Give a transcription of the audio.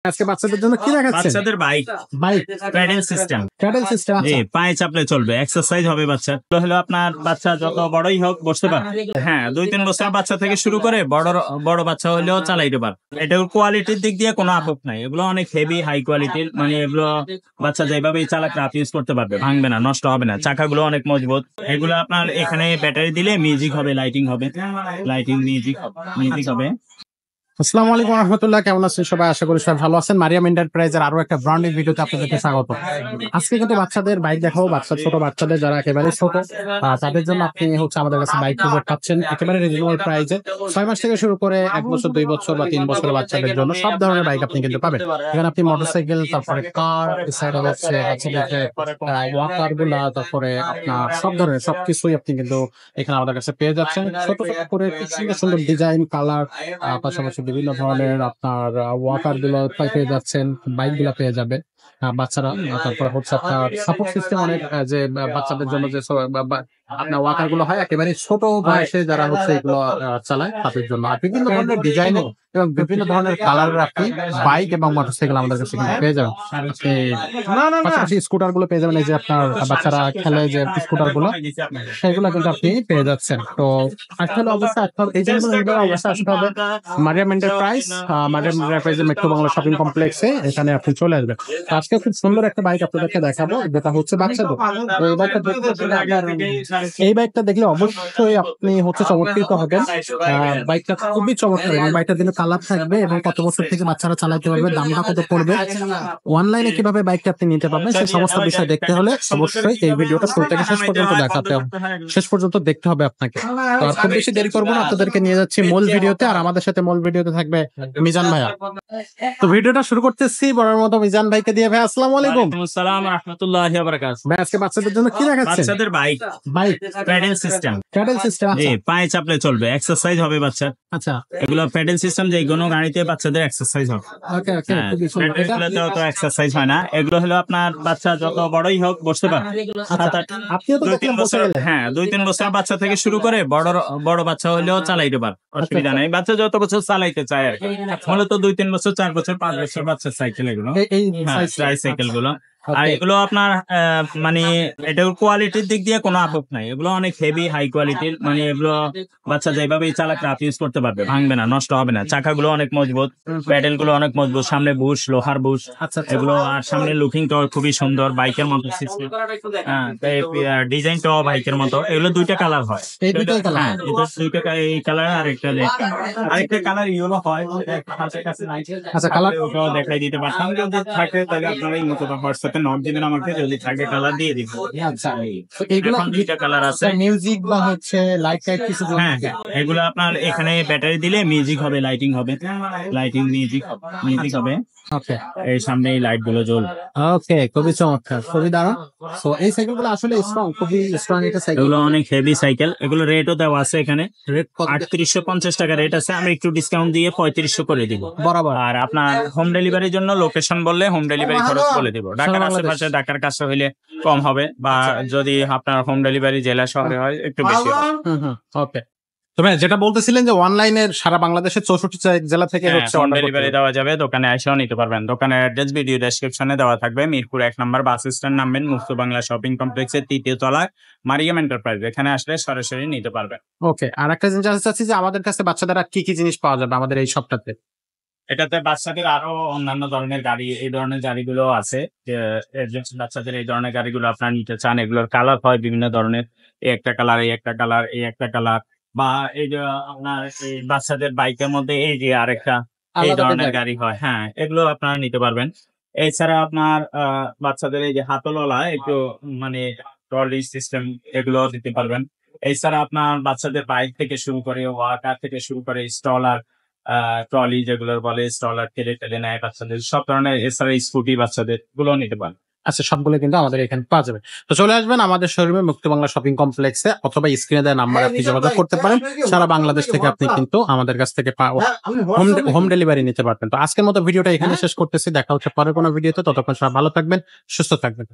আজকে বাচ্চাদের জন্য কি দেখাচ্ছেন? বাচ্চাদের bike bike pedal system. Pedal system. জি, পায়ে চাপলে চলবে, এক্সারসাইজ হবে বাচ্চা। হলো আপনার বাচ্চা যত বড়ই হোক বসতে পারে। হ্যাঁ, 2-3 বছরের বাচ্চা থেকে শুরু করে বড় বাচ্চা হলেও চালাইতে পারে। এটার কোয়ালিটির দিক দিয়ে কোনো আপত্তি নাই। এগুলো অনেক হেভি হাই কোয়ালিটির, মানে এগুলো বাচ্চা যেভাবেই চালাক রাফ ইউজ করতে পারবে, ভাঙবে না, নষ্ট হবে না। চাকাগুলো অনেক মজবুত। এগুলো আপনার এখানে ব্যাটারি দিলে মিউজিক হবে, লাইটিং হবে, মিউজিক হবে। আসসালামু আলাইকুম রহমতুল্লাহ, কেমন আছেন সবাই? আশা করি সবাই ভালো আছেন। মারিয়াম এন্টারপ্রাইজের আরো একটা ব্র্যান্ডেড ভিডিওতে আপনাদেরকে স্বাগত। আজকে কিন্তু বাচ্চাদের বাইক দেখাবো। ছোট বাচ্চাদের যারা একেবারে ছোট তাদের জন্য আপনি আমাদের কাছে বাইক খুঁজে পাচ্ছেন একেবারে রিজনেবল প্রাইসে। 6 মাস থেকে শুরু করে 1 বছর, 2 বছর বা 3 বছরের বাচ্চাদের জন্য সব ধরনের বাইক আপনি কিন্তু পাবেন। এখানে আপনি মোটরসাইকেল, তারপরে কার, সাইড হচ্ছে ওয়াকার গুলা, তারপরে আপনার সব ধরনের সবকিছুই আপনি কিন্তু এখানে আমাদের কাছে পেয়ে যাচ্ছেন। ছোট ছোট করে সুন্দর সুন্দর ডিজাইন, কালার, পাশাপাশি বিভিন্ন ধরনের আপনার ওয়াকার গুলো পেয়ে যাচ্ছেন, বাইক গুলা পেয়ে যাবে বাচ্চারা। তারপর আপনার সাপোর্ট সিস্টেম অনেক, যে বাচ্চাদের জন্য যে আপনার ওয়াকার গুলো হয় একেবারে ছোট বয়সে যারা এগুলো চালায় তাদের জন্য। আর বিভিন্ন ধরনের ডিজাইনে এবং বিভিন্ন ধরনের কালারের আপনি বাইক এবং মোটরসাইকেল আমাদের কাছে কিন্তু পেয়ে যাবেন। পাশাপাশি স্কুটার গুলো পেয়ে যাবেন, এই যে আপনার বাচ্চারা খেলে যে স্কুটার গুলো, সেগুলো কিন্তু আপনি পেয়ে যাচ্ছেন। তো আসলে অবশ্যই এই জন্য অবশ্যই আসতে হবে মারিয়াম এন্টারপ্রাইজ। মারিয়াম এন্টারপ্রাইজের মেট্রো বাংলা শপিং কমপ্লেক্সে এখানে আপনি চলে আসবেন। আজকে খুব সুন্দর একটা বাইক আপনাদেরকে দেখাবো, যেটা হচ্ছে বাচ্চাদের। এই বাইকটা দেখলে অবশ্যই আপনি চমৎকৃত হবেন। বাইকটা খুবই চমৎকার। এই বাইকটা দিলে কালার থাকবে এবং কত বছর থেকে বাচ্চারা চালাতে পারবে, দামটা কত পড়বে, অনলাইনে কিভাবে বাইকটা আপনি নিতে পারবেন, সেই সমস্ত বিষয় দেখতে হলে অবশ্যই এই ভিডিওটা শুরু থেকে শেষ পর্যন্ত দেখতে হবে আপনাকে। তো আর খুব বেশি দেরি করবো না, আপনাদেরকে নিয়ে যাচ্ছি মূল ভিডিওতে। আর আমাদের সাথে মূল ভিডিওতে থাকবে মিজান ভাইয়া। তো ভিডিওটা শুরু করতেছি বড়র মতো মিজান ভাইকে দিয়ে। ভাই আসসালামু আলাইকুম। আসসালাম রাহমাতুল্লাহি ওয়া বারাকাতুহু। ভাই আজকে বাচ্চাদের জন্য কি দেখাচ্ছেন? বাচ্চাদের বাইক প্যাডেল সিস্টেম। জি, পায়ে চাপলে চলবে, এক্সারসাইজ হবে বাচ্চা। আচ্ছা, এগুলো প্যাডেল সিস্টেম, যে কোনো গাড়িতে বাচ্চাদের এক্সারসাইজ হবে। ওকে ওকে, খুবই সুন্দর। প্যাডেলগুলোতেও তো এক্সারসাইজ হয় না। এগুলো হলো আপনার বাচ্চা যত বড়ই হোক বসতে পারে। আপনিও তো 2-3 বছর, হ্যাঁ 2-3 বছরের বাচ্চা থেকে শুরু করে বড় বাচ্চা হলেও চালাইতে পারে, অসুবিধা নেই। বাচ্চা যত বছর চালাইতে চায় আর কি। মূলত 2-3 বছর, 4 বছর, 5 বছর বাচ্চার সাইকেল এগুলো, সাইকেল গুলো। আর এগুলো আপনার মানে এটার কোয়ালিটির দিক দিয়ে কোনো আপত্তি নাই। এগুলো অনেক হেভি হাই কোয়ালিটির, মানে এগুলো বাচ্চা যেভাবেই চালাক রাফ ইউজ করতে পারবে, ভাঙবে না, নষ্ট হবে না। চাকাগুলো অনেক মজবুত, প্যাডেল গুলো অনেক মজবুত, সামনে বুশ, লোহার বুশ এগুলো। আর সামনে লুকিংটাও খুবই সুন্দর, বাইকের মতো সিস্টেম। ডিজাইনটাও বাইকের মতো। এগুলো 2টা কালার হয়। এই কালার আর আরেকটা কালার ইয়েলো হয়। আচ্ছা, কালার ওটাও দেখাই দিতে পারতাম যদি থাকে, তাহলে আপনারা এই মতো হোয়াটসঅ্যাপে নক দিবেন আমাকে, যদি থাকে কালার দিয়ে দিব। আচ্ছা, এইগুলো 2টা কালার আছে। মিউজিক বা লাইট টাইট কিছু? হ্যাঁ, এগুলো আপনার এখানে ব্যাটারি দিলে মিউজিক হবে, লাইটিং হবে, মিউজিক হবে। ওকে, এই সামনে এই লাইট গুলো জ্বলবে। ওকে, খুবই চমৎকার, খুবই দারুণ। সো এই সাইকেলগুলো আসলে স্ট্রং, খুবই স্ট্রং এটা সাইকেল। এগুলো অনেক হেভি সাইকেল। এগুলো রেটও দেওয়া আছে এখানে। রেট 3850 টাকা রেট আছে। আমি একটু ডিসকাউন্ট দিয়ে 3500 করে দিব বরাবর। আর আপনার হোম ডেলিভারির জন্য লোকেশন বললে হোম ডেলিভারি খরচ বলে দিব। ঢাকার আশেপাশে, ঢাকার কাছে হইলে কম হবে, বা যদি আপনার হোম ডেলিভারি জেলা শহরে হয় একটু বেশি হবে। ওকে, তবে যেটা বলতেছিলেন যে অনলাইনের সারা বাংলাদেশের 64 জেলা থেকে হোম ডেলিভারি দেওয়া যাবে। দোকানে এসেও নিতে পারবেন। দোকানের অ্যাড্রেস ভিডিও ডেসক্রিপশনে দেওয়া থাকবে। মিরপুর 1 নম্বর বাস স্ট্যান্ড নামবেন, মুক্ত বাংলা শপিং কমপ্লেক্সের 3য় তলায় মারিয়াম এন্টারপ্রাইজ। এখানে আসলে সরাসরি নিতে পারবেন। ওকে, আর একটা জিনিস জানতে চাচ্ছি যে আমাদের কাছে বাচ্চাদের আর কি কি জিনিস পাওয়া যাবে আমাদের এই শপটাতে? এটাতে বাচ্চাদের আরো অন্যান্য ধরনের গাড়ি, এই ধরনের গাড়িগুলো আছে। বাচ্চাদের এই ধরনের গাড়িগুলো আপনার নিতে চান, এগুলোর কালার হয় বিভিন্ন ধরনের। এই একটা কালার, এই একটা কালার, এই একটা কালার। বা এই যে আপনার এই বাচ্চাদের বাইকের মধ্যে এই যে আরেকটা এই ধরনের গাড়ি হয়। হ্যাঁ, এগুলো আপনারা নিতে পারবেন। এছাড়া আপনার বাচ্চাদের এই যে হাতলওয়ালা একটু, মানে ট্রলি সিস্টেম, এগুলো দিতে পারবেন। এছাড়া আপনার বাচ্চাদের বাইক থেকে শুরু করে, ওয়াকার থেকে শুরু করে, স্টলার, ট্রলি যেগুলো বলে, স্টলার ঠেলে ঠেলে নেয় বাচ্চাদের, সব ধরনের। এছাড়া স্কুটি বাচ্চাদের গুলো নিতে পারেন। আচ্ছা, সবগুলো কিন্তু আমাদের এখানে পাওয়া যাবে। তো চলে আসবেন আমাদের শোরুমে, মুক্ত বাংলা শপিং কমপ্লেক্সে, অথবা স্ক্রিনে দেওয়া নাম্বারে আপনি যোগাযোগ করতে পারেন। সারা বাংলাদেশ থেকে আপনি কিন্তু আমাদের কাছ থেকে হোম ডেলিভারি নিতে পারবেন। তো আজকের মতো ভিডিওটা এখানে শেষ করতেছি। দেখা হচ্ছে পরে কোনো ভিডিওতে। ততক্ষণ সবাই ভালো থাকবেন, সুস্থ থাকবেন।